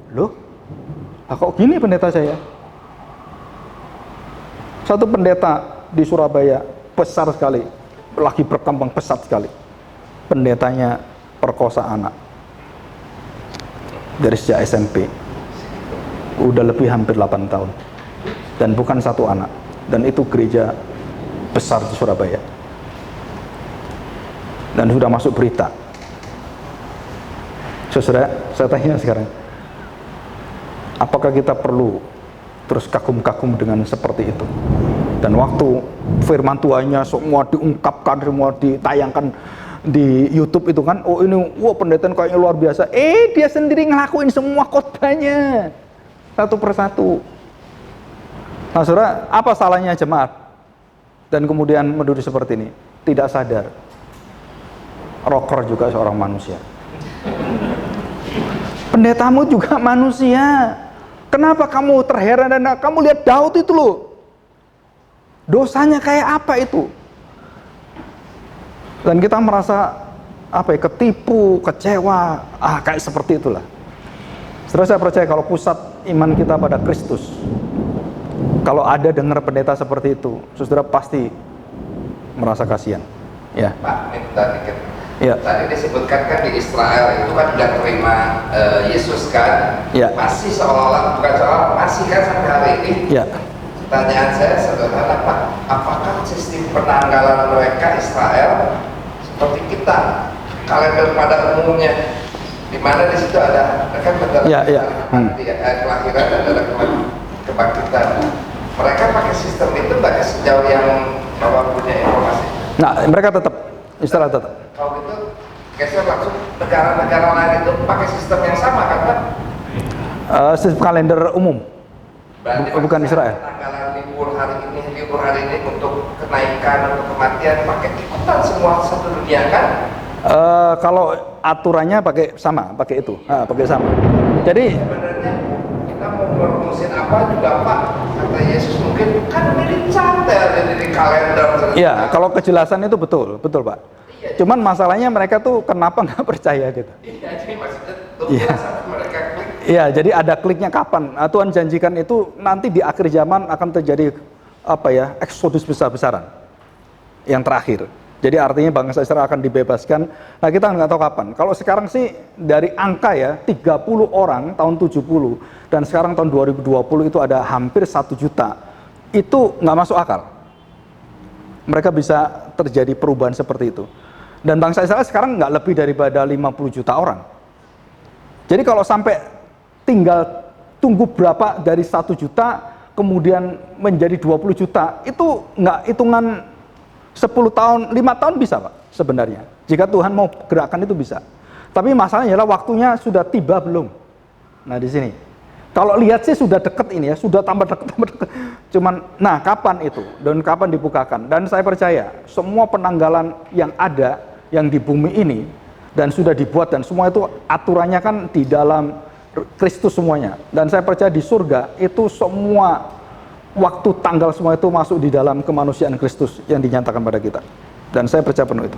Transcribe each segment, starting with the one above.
Loh, kok gini pendeta saya? Satu pendeta di Surabaya besar sekali, lagi berkembang pesat sekali. Pendetanya perkosa anak dari sejak SMP, udah lebih hampir 8 tahun, dan bukan satu anak, dan itu gereja besar di Surabaya, dan sudah masuk berita. Saudara, saya tanya sekarang, apakah kita perlu terus kagum-kagum dengan seperti itu? Dan waktu firman Tuhannya semua diungkapkan, semua ditayangkan di YouTube itu kan, oh ini, wah pendeta kayaknya luar biasa. Dia sendiri ngelakuin semua khotbahnya satu persatu. Nah saudara, apa salahnya jemaat dan kemudian menuduh seperti ini? Tidak sadar, rocker juga seorang manusia. Pendetamu juga manusia. Kenapa kamu terheran dan kamu lihat Daud itu loh, dosanya kayak apa itu? Dan kita merasa ketipu, kecewa, kayak seperti itulah. Setelah saya percaya kalau pusat iman kita pada Kristus, kalau ada dengar pendeta seperti itu, saudara pasti merasa kasihan. Ya. Pak, minta dikit. Ya. Tadi disebutkan kan di Israel itu kan udah terima Yesus kan, ya. Masih seolah-olah, bukan seolah, masih kan sampai hari ini. Ya. Pertanyaan saya sederhana Pak, apakah sistem penanggalan mereka Israel seperti kita, kalender pada umumnya, di mana di situ ada kan bentar kelahiran dan ada kebangkitan. Mereka pakai sistem itu nggak sejauh yang Bapak punya informasi? Nah, mereka tetap Israel tetap. Kalau gitu geser langsung negara-negara lain itu pakai sistem yang sama kan Pak? Sistem kalender umum. Berarti bukan Israel. Tanggalan libur hari ini untuk kenaikan atau kematian pakai ikutan semua satu dunia kan? Kalau aturannya pakai itu, pakai sama. Jadi sebenarnya kita mau merumusin apa juga Pak, kata Yesus mungkin kan ini cantel di kalender. Iya, kalau kejelasan itu betul Pak. Iya, cuman masalahnya mereka tuh kenapa nggak percaya gitu? Iya, jadi maksudnya tunggu sampai mereka klik. Iya, jadi ada kliknya kapan? Tuhan janjikan itu nanti di akhir zaman akan terjadi eksodus besar-besaran yang terakhir. Jadi artinya bangsa Israel akan dibebaskan. Nah kita nggak tahu kapan. Kalau sekarang sih dari angka 30 orang tahun 70 dan sekarang tahun 2020 itu ada hampir 1 juta. Itu nggak masuk akal. Mereka bisa terjadi perubahan seperti itu. Dan bangsa Israel sekarang nggak lebih daripada 50 juta orang. Jadi kalau sampai tinggal tunggu berapa dari 1 juta kemudian menjadi 20 juta, itu nggak hitungan 10 tahun, 5 tahun bisa Pak sebenarnya. Jika Tuhan mau gerakan itu bisa. Tapi masalahnya adalah waktunya sudah tiba belum. Nah di sini. Kalau lihat sih sudah deket ini sudah tambah deket. Cuman, kapan itu? Dan kapan dibukakan? Dan saya percaya semua penanggalan yang ada, yang di bumi ini, dan sudah dibuat, dan semua itu aturannya kan di dalam Kristus semuanya. Dan saya percaya di surga, itu semua waktu tanggal semua itu masuk di dalam kemanusiaan Kristus yang dinyatakan pada kita. Dan saya percaya penuh itu.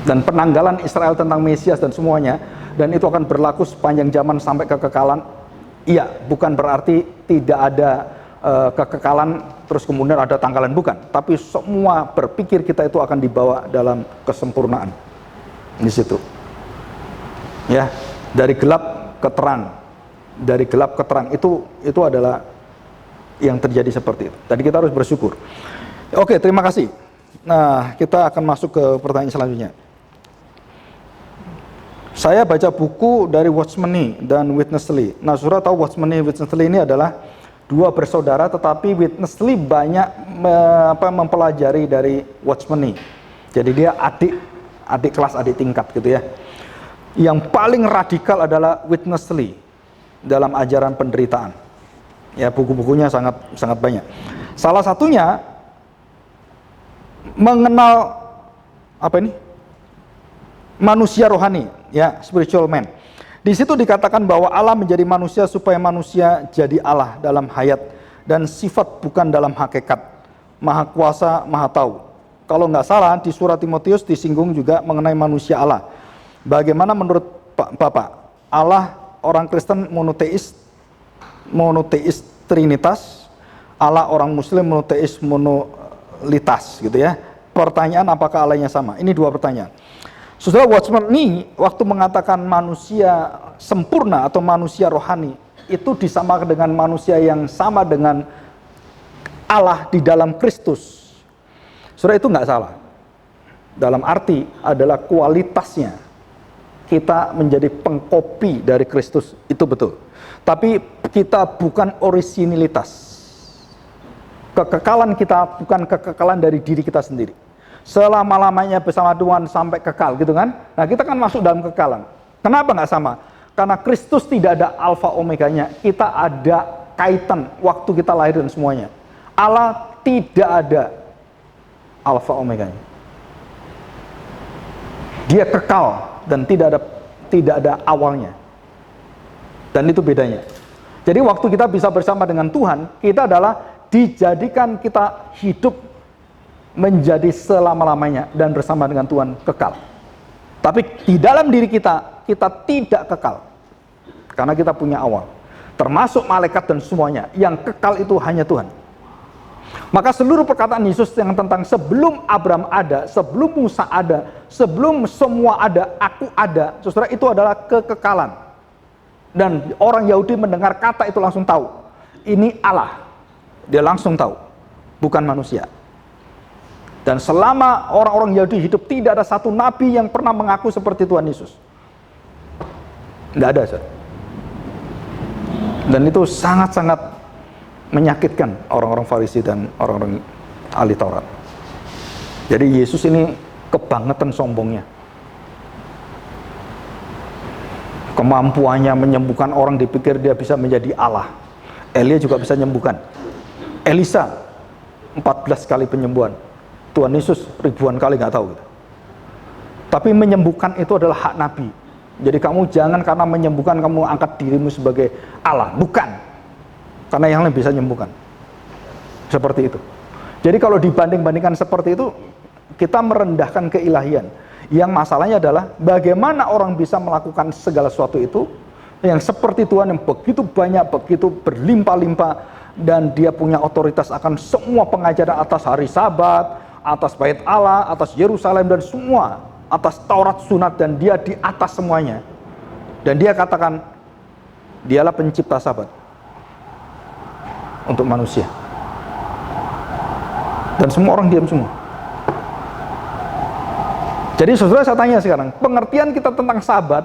Dan penanggalan Israel tentang Mesias dan semuanya, dan itu akan berlaku sepanjang zaman sampai kekekalan. Iya, bukan berarti tidak ada kekekalan terus kemudian ada tanggalan, bukan. Tapi semua berpikir kita itu akan dibawa dalam kesempurnaan di situ. Ya, dari gelap ke terang, dari gelap ke terang itu adalah yang terjadi seperti itu. Tadi kita harus bersyukur. Oke, terima kasih. Nah, kita akan masuk ke pertanyaan selanjutnya. Saya baca buku dari Watchman Nee dan Witness Lee. Nah, saudara tahu Watchman Nee dan Witness Lee ini adalah dua bersaudara, tetapi Witness Lee banyak mempelajari dari Watchman Nee. Jadi dia adik kelas, adik tingkat gitu ya. Yang paling radikal adalah Witness Lee dalam ajaran penderitaan. Ya, buku-bukunya sangat banyak. Salah satunya mengenal manusia rohani, ya, spiritual man. Di situ dikatakan bahwa Allah menjadi manusia supaya manusia jadi Allah dalam hayat dan sifat, bukan dalam hakikat. Maha kuasa, maha tahu. Kalau nggak salah di surat Timotius disinggung juga mengenai manusia Allah. Bagaimana menurut Bapak, Allah orang Kristen monoteis trinitas, Allah orang Muslim monoteis monolitas gitu ya. Pertanyaan, apakah Allahnya sama? Ini dua pertanyaan. Saudara, Watchman Nee waktu mengatakan manusia sempurna atau manusia rohani itu disamakan dengan manusia yang sama dengan Allah di dalam Kristus. Saudara, itu nggak salah. Dalam arti adalah kualitasnya kita menjadi pengkopi dari Kristus, itu betul. Tapi kita bukan orisinilitas. Kekekalan kita bukan kekekalan dari diri kita sendiri. Selama-lamanya bersama Tuhan sampai kekal gitu kan. Nah, kita kan masuk dalam kekekalan. Kenapa nggak sama? Karena Kristus tidak ada alfa omeganya. Kita ada kaitan waktu kita lahir dan semuanya. Allah tidak ada alfa omeganya. Dia kekal dan tidak ada awalnya. Dan itu bedanya. Jadi waktu kita bisa bersama dengan Tuhan, kita adalah dijadikan kita hidup menjadi selama-lamanya dan bersama dengan Tuhan kekal. Tapi di dalam diri kita tidak kekal. Karena kita punya awal. Termasuk malaikat dan semuanya. Yang kekal itu hanya Tuhan. Maka seluruh perkataan Yesus yang tentang sebelum Abraham ada, sebelum Musa ada, sebelum semua ada, aku ada. Saudara, itu adalah kekekalan. Dan orang Yahudi mendengar kata itu langsung tahu. Ini Allah. Dia langsung tahu. Bukan manusia. Dan selama orang-orang Yahudi hidup, tidak ada satu nabi yang pernah mengaku seperti Tuhan Yesus. Tidak ada, saudara. Dan itu sangat-sangat menyakitkan orang-orang Farisi dan orang-orang ahli Taurat. Jadi Yesus ini kebangetan sombongnya. Kemampuannya menyembuhkan orang, dipikir dia bisa menjadi Allah. Elia juga bisa menyembuhkan. Elisa 14 kali penyembuhan. Tuhan Yesus ribuan kali nggak tahu gitu. Tapi menyembuhkan itu adalah hak nabi. Jadi kamu jangan karena menyembuhkan kamu angkat dirimu sebagai Allah. Bukan. Karena yang lain bisa menyembuhkan. Seperti itu. Jadi kalau dibanding-bandingkan seperti itu, kita merendahkan keilahian. Yang masalahnya adalah bagaimana orang bisa melakukan segala sesuatu itu yang seperti Tuhan yang begitu banyak, begitu berlimpah-limpah, dan dia punya otoritas akan semua pengajaran atas hari Sabat, atas bait Allah, atas Yerusalem dan semua, atas Taurat Sunat, dan dia di atas semuanya. Dan dia katakan, dialah pencipta Sabat untuk manusia. Dan semua orang diam semua. Jadi saudara, saya tanya sekarang, pengertian kita tentang Sabat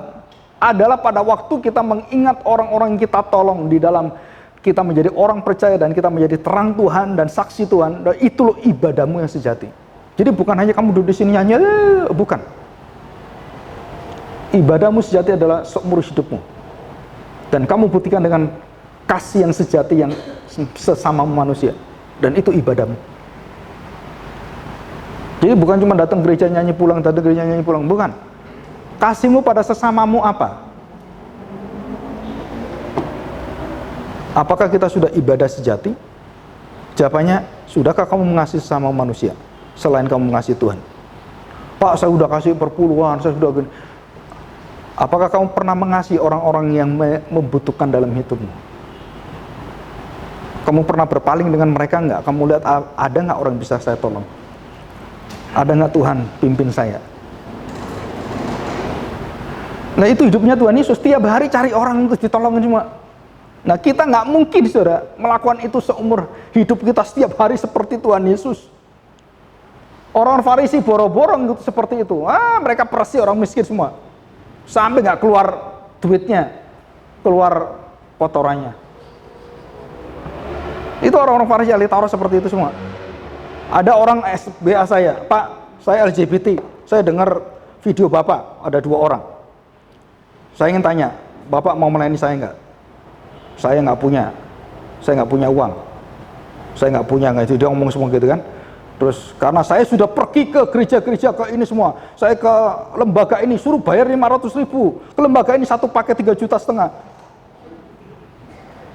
adalah pada waktu kita mengingat orang-orang yang kita tolong di dalam kita menjadi orang percaya dan kita menjadi terang Tuhan dan saksi Tuhan, dan itu loh ibadahmu yang sejati. Jadi bukan hanya kamu duduk di sini nyanyi, bukan. Ibadahmu sejati adalah seumur hidupmu. Dan kamu buktikan dengan kasih yang sejati yang sesama manusia. Dan itu ibadahmu. Jadi bukan cuma datang gereja nyanyi pulang, datang gereja nyanyi pulang, bukan. Kasihmu pada sesamamu apa? Apakah kita sudah ibadah sejati? Jawabannya, sudahkah kamu mengasihi sesama manusia selain kamu mengasihi Tuhan? Pak, saya sudah kasih perpuluhan, saya sudah gini. Apakah kamu pernah mengasihi orang-orang yang membutuhkan dalam hidupmu? Kamu pernah berpaling dengan mereka enggak? Kamu lihat ada enggak orang bisa saya tolong? Ada enggak Tuhan pimpin saya? Nah, itu hidupnya Tuhan Yesus, tiap hari cari orang untuk ditolongin semua. Nah, kita nggak mungkin, saudara, melakukan itu seumur hidup kita setiap hari seperti Tuhan Yesus. Orang Farisi boro-boro gitu seperti itu. Mereka persi orang miskin semua. Sampai nggak keluar duitnya, keluar kotorannya. Itu orang-orang Farisi ahli Taurat seperti itu semua. Ada orang SBA saya, Pak, saya LGBT, saya dengar video Bapak, ada 2 orang. Saya ingin tanya, Bapak mau melayani saya nggak? Saya nggak punya uang, saya nggak punya, itu dia ngomong semua gitu kan. Terus karena saya sudah pergi ke gereja-gereja ke ini semua, saya ke lembaga ini suruh bayar 500.000, ke lembaga ini 1 paket 3,5 juta.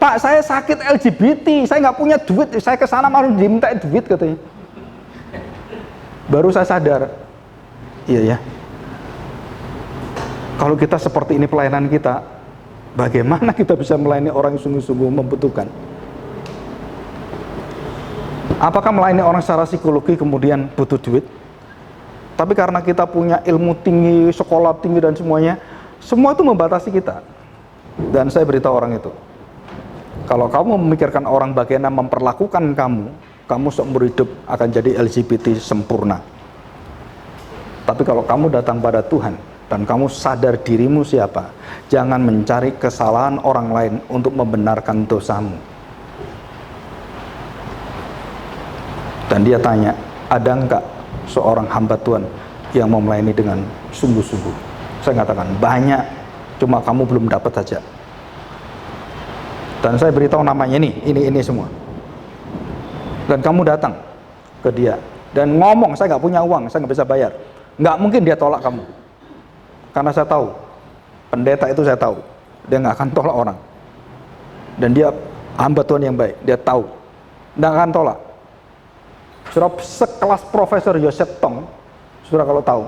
Pak, saya sakit LGBT, saya nggak punya duit, saya ke sana malah diminta duit katanya. Baru saya sadar, iya ya. Kalau kita seperti ini pelayanan kita, Bagaimana kita bisa melayani orang yang sungguh-sungguh membutuhkan? Apakah melayani orang secara psikologi kemudian butuh duit? Tapi karena kita punya ilmu tinggi, sekolah tinggi dan semuanya, semua itu membatasi kita. Dan saya beritahu orang itu, kalau kamu memikirkan orang bagaimana memperlakukan kamu seumur hidup akan jadi LGBT sempurna. Tapi kalau kamu datang pada Tuhan dan kamu sadar dirimu siapa, jangan mencari kesalahan orang lain untuk membenarkan dosamu. Dan dia tanya, ada enggak seorang hamba Tuhan yang mau melayani dengan sungguh-sungguh? Saya katakan, banyak, cuma kamu belum dapat saja. Dan saya beritahu namanya ini semua. Dan kamu datang ke dia dan ngomong, saya nggak punya uang, saya nggak bisa bayar. Nggak mungkin dia tolak kamu. Karena saya tahu, pendeta itu saya tahu, dia nggak akan tolak orang. Dan dia hamba Tuhan yang baik, dia tahu, nggak akan tolak. Saudara, sekelas Profesor Joseph Tong, saudara kalau tahu,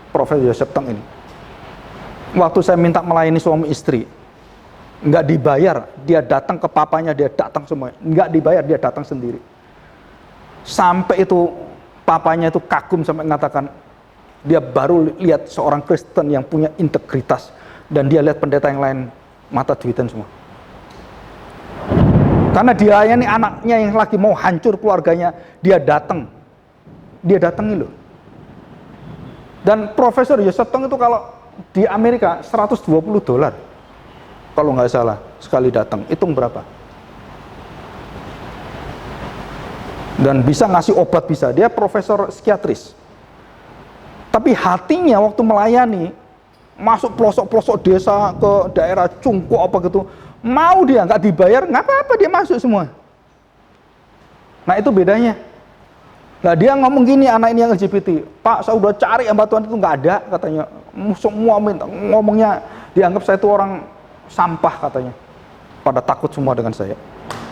Profesor Joseph Tong ini, waktu saya minta melayani suami istri, nggak dibayar, dia datang ke papanya, dia datang semua, nggak dibayar, dia datang sendiri. Sampai itu papanya itu kagum sampai mengatakan, dia baru lihat seorang Kristen yang punya integritas, dan dia lihat pendeta yang lain mata duitan semua. Karena dia ini anaknya yang lagi mau hancur keluarganya, dia datangi loh. Dan Profesor Joseph Tong itu kalau di Amerika $120 kalau nggak salah sekali datang, hitung berapa. Dan bisa ngasih obat, bisa, dia profesor psikiatris. Tapi hatinya waktu melayani, masuk pelosok-pelosok desa ke daerah Cungko apa gitu, mau dia nggak dibayar, nggak apa-apa, dia masuk semua. Nah itu bedanya. Nah dia ngomong gini, anak ini yang LGBT, Pak saya udah cari hamba Tuhan itu nggak ada katanya. Semua ngomongnya dianggap saya itu orang sampah katanya. Pada takut semua dengan saya.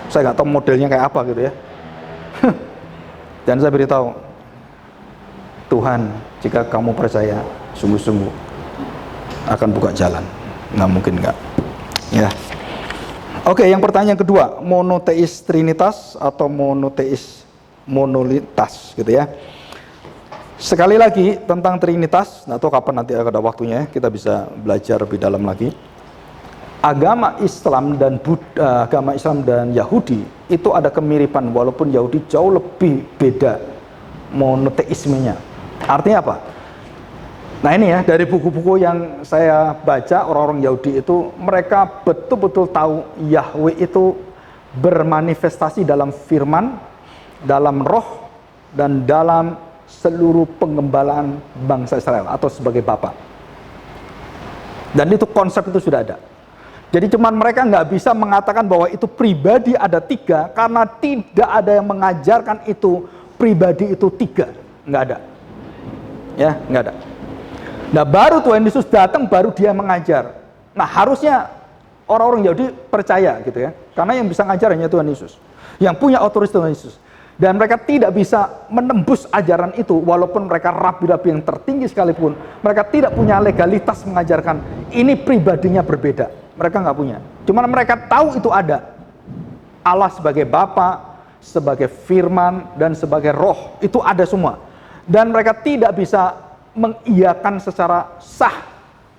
Saya nggak tahu modelnya kayak apa gitu ya. Dan saya beritahu, Tuhan jika kamu percaya sungguh-sungguh akan buka jalan, nggak mungkin nggak. Ya. Oke, yang pertanyaan kedua, monoteis trinitas atau monoteis monolitas gitu ya. Sekali lagi tentang trinitas, nggak tahu kapan nanti ada waktunya kita bisa belajar lebih dalam lagi. Agama Islam dan Buddha, agama Islam dan Yahudi itu ada kemiripan, walaupun Yahudi jauh lebih beda monoteismenya. Artinya apa? Nah ini ya, dari buku-buku yang saya baca, orang-orang Yahudi itu mereka betul-betul tahu Yahweh itu bermanifestasi dalam firman, dalam roh, dan dalam seluruh pengembalaan bangsa Israel atau sebagai Bapa. Dan itu konsep itu sudah ada. Jadi cuman mereka nggak bisa mengatakan bahwa itu pribadi ada tiga, karena tidak ada yang mengajarkan itu pribadi itu tiga, nggak ada. Ya, nggak ada. Nah baru Tuhan Yesus datang, baru dia mengajar. Nah harusnya orang-orang Yahudi percaya gitu ya, karena yang bisa ngajar hanya Tuhan Yesus, yang punya otoritas Tuhan Yesus. Dan mereka tidak bisa menembus ajaran itu, walaupun mereka rabi-rabi yang tertinggi sekalipun, mereka tidak punya legalitas mengajarkan ini pribadinya berbeda. Mereka nggak punya. Cuman mereka tahu itu ada. Allah sebagai Bapa, sebagai firman, dan sebagai roh, itu ada semua. Dan mereka tidak bisa mengiyakan secara sah.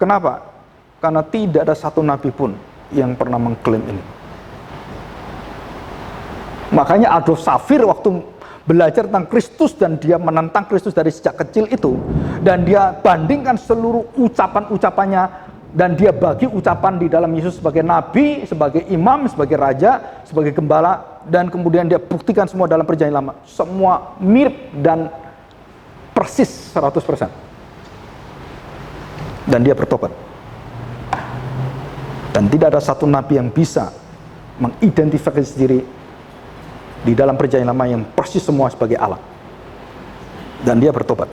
Kenapa? Karena tidak ada satu nabi pun yang pernah mengklaim ini. Makanya Adolf Safir waktu belajar tentang Kristus dan dia menentang Kristus dari sejak kecil itu, dan dia bandingkan seluruh ucapan-ucapannya, dan dia bagi ucapan di dalam Yesus sebagai nabi, sebagai imam, sebagai raja, sebagai gembala, dan kemudian dia buktikan semua dalam perjanjian lama. Semua mirip dan persis 100%. Dan dia bertobat. Dan tidak ada satu nabi yang bisa mengidentifikasi diri di dalam perjanjian lama yang persis semua sebagai Allah. Dan dia bertobat.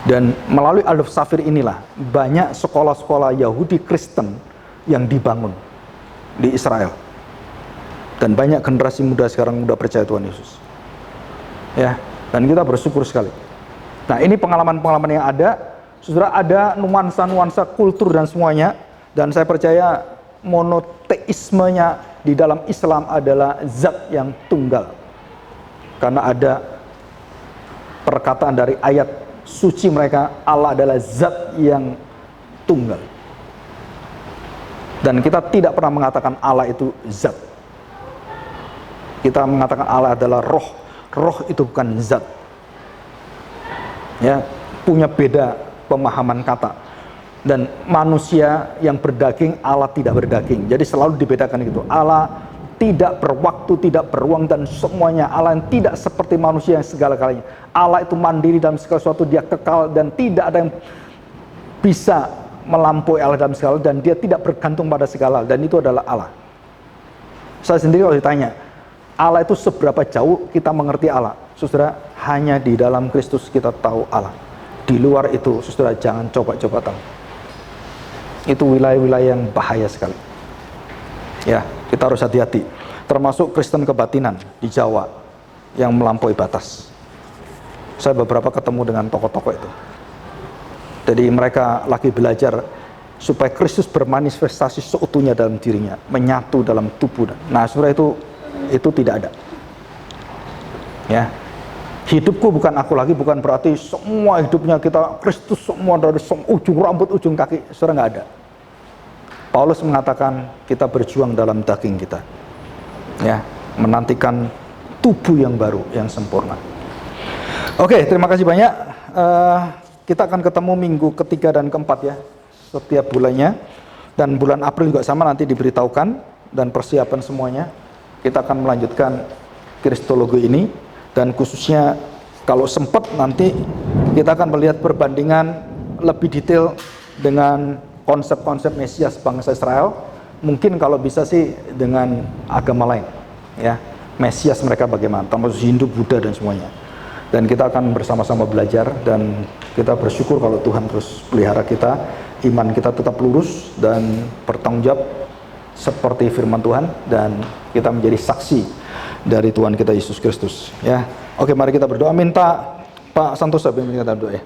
Dan melalui Adolf Safir inilah banyak sekolah-sekolah Yahudi Kristen yang dibangun di Israel. Dan banyak generasi muda sekarang muda percaya Tuhan Yesus. Ya, dan kita bersyukur sekali. Nah, ini pengalaman-pengalaman yang ada. Saudara, ada nuansa-nuansa kultur dan semuanya. Dan saya percaya monoteismenya di dalam Islam adalah zat yang tunggal. Karena ada perkataan dari ayat suci mereka, Allah adalah zat yang tunggal. Dan kita tidak pernah mengatakan Allah itu zat. Kita mengatakan Allah adalah roh. Roh itu bukan zat. Ya, punya beda pemahaman kata. Dan manusia yang berdaging, Allah tidak berdaging. Jadi selalu dibedakan gitu. Allah tidak berwaktu, tidak beruang, dan semuanya. Allah yang tidak seperti manusia yang segala-galanya. Allah itu mandiri dalam segala sesuatu, dia kekal, dan tidak ada yang bisa melampaui Allah dalam segala, dan dia tidak bergantung pada segala, dan itu adalah Allah. Saya sendiri kalau ditanya, Allah itu seberapa jauh kita mengerti Allah? Saudara, hanya di dalam Kristus kita tahu Allah. Di luar itu, saudara, jangan coba-coba tahu. Itu wilayah-wilayah yang bahaya sekali. Ya, kita harus hati-hati. Termasuk Kristen kebatinan di Jawa yang melampaui batas. Saya beberapa ketemu dengan tokoh-tokoh itu. Jadi mereka lagi belajar supaya Kristus bermanifestasi seutuhnya dalam dirinya, menyatu dalam tubuh. Nah, saudara, itu tidak ada. Ya. Hidupku bukan aku lagi, bukan berarti semua hidupnya kita Kristus semua dari ujung rambut ujung kaki. Saudara, nggak ada. Paulus mengatakan kita berjuang dalam daging kita, ya, menantikan tubuh yang baru, yang sempurna. Oke, terima kasih banyak. Kita akan ketemu minggu ketiga dan keempat ya, setiap bulannya. Dan bulan April juga sama, nanti diberitahukan dan persiapan semuanya. Kita akan melanjutkan Kristologi ini. Dan khususnya kalau sempat nanti kita akan melihat perbandingan lebih detail dengan konsep-konsep Mesias bangsa Israel. Mungkin kalau bisa sih dengan agama lain, ya, Mesias mereka bagaimana, termasuk Hindu, Buddha dan semuanya. Dan kita akan bersama-sama belajar, dan kita bersyukur kalau Tuhan terus pelihara kita, iman kita tetap lurus dan bertanggung jawab seperti firman Tuhan, dan kita menjadi saksi dari Tuhan kita Yesus Kristus, ya. Oke, mari kita berdoa. Minta Pak Santosa bimbing kita berdoa ya.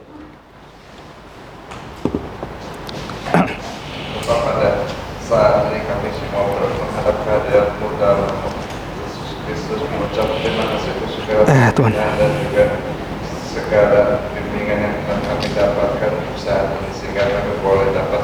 Bapak, pada saat ini kami semua menghadap kehadirat-Mu dalam Yesus Kristus, mengucap terima kasih untuk segala Tuhan, dan juga segala bimbingan yang kami dapatkan saat ini, sehingga kami boleh dapat